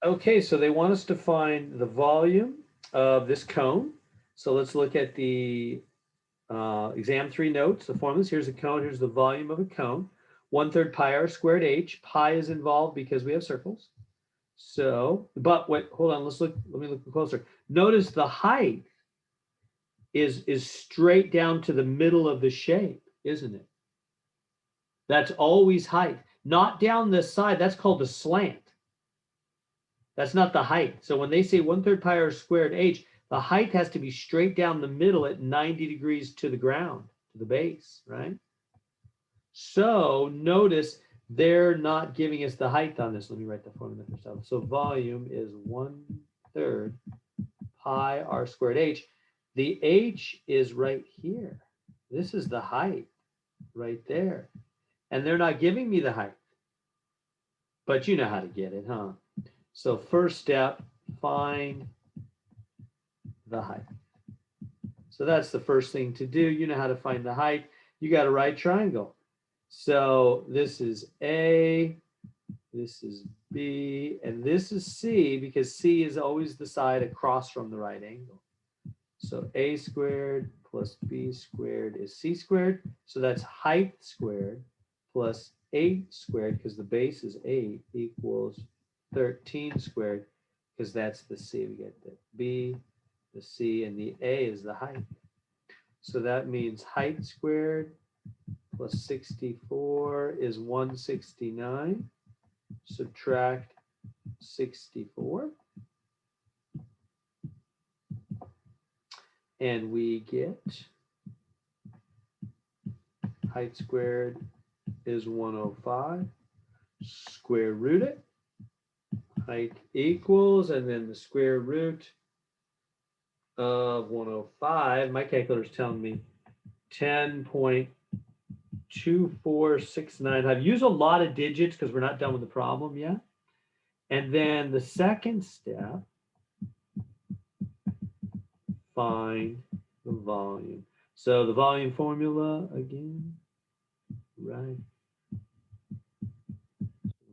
Okay, so they want us to find the volume of this cone. So let's look at the exam 3 notes, the formulas. Here's a cone, here's the volume of a cone. 1/3 pi r squared h. Pi is involved because we have circles. So, but wait, hold on, let me look closer. Notice the height is straight down to the middle of the shape, isn't it? That's always height, not down this side. That's called a slant. That's not the height. So when they say 1/3 pi r squared h, the height has to be straight down the middle at 90 degrees to the ground, to the base, right? So notice they're not giving us the height on this. Let me write the formula first out. So volume is 1/3 pi r squared h. The h is right here. This is the height right there. And they're not giving me the height. But you know how to get it, huh? So first step, find the height. So that's the first thing to do. You know how to find the height. You got a right triangle. So this is A, this is B, and this is C, because C is always the side across from the right angle. So A squared plus B squared is C squared. So that's height squared plus 8 squared, because the base is 8, equals 13 squared, because that's the C. We get the B, the C, and the A is the height. So that means height squared plus 64 is 169. Subtract 64. And we get height squared is 105. Square root it. Height equals, and then the square root of 105. My calculator is telling me 10.2469. I've used a lot of digits because we're not done with the problem yet. And then the second step, find the volume. So the volume formula again, right?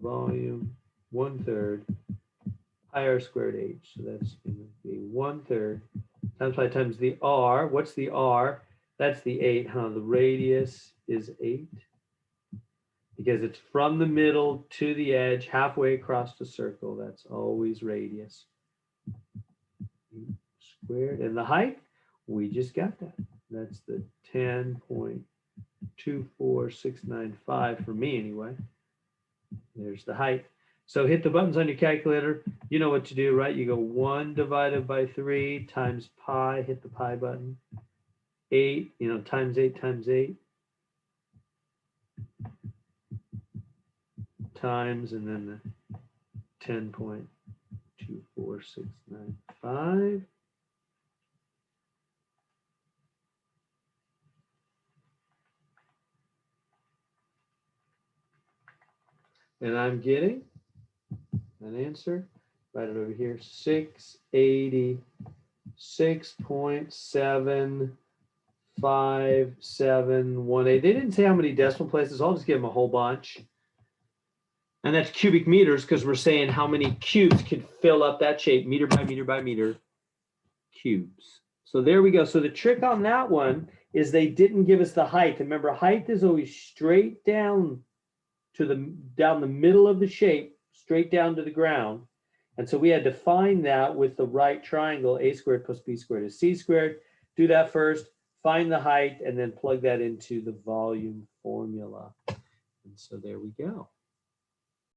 Volume 1/3 pi r squared h. So that's going to be 1/3 times pi times the r. What's the r? That's the 8, huh? The radius is 8 because it's from the middle to the edge, halfway across the circle. That's always radius. 8 squared. And the height, we just got that. That's the 10.24695 for me anyway. There's the height. So hit the buttons on your calculator. You know what to do, right? You go 1 divided by 3 times pi, hit the pi button. 8, times 8 times 8. Times, and then the 10.24695. And I'm getting an answer, write it over here, 686.75718. They didn't say how many decimal places. I'll just give them a whole bunch. And that's cubic meters, because we're saying how many cubes could fill up that shape, meter by meter by meter cubes. So there we go. So the trick on that one is they didn't give us the height. Remember, height is always straight down to down the middle of the shape, straight down to the ground. And so we had to find that with the right triangle. A squared plus B squared is C squared. Do that first, find the height, and then plug that into the volume formula. And so there we go.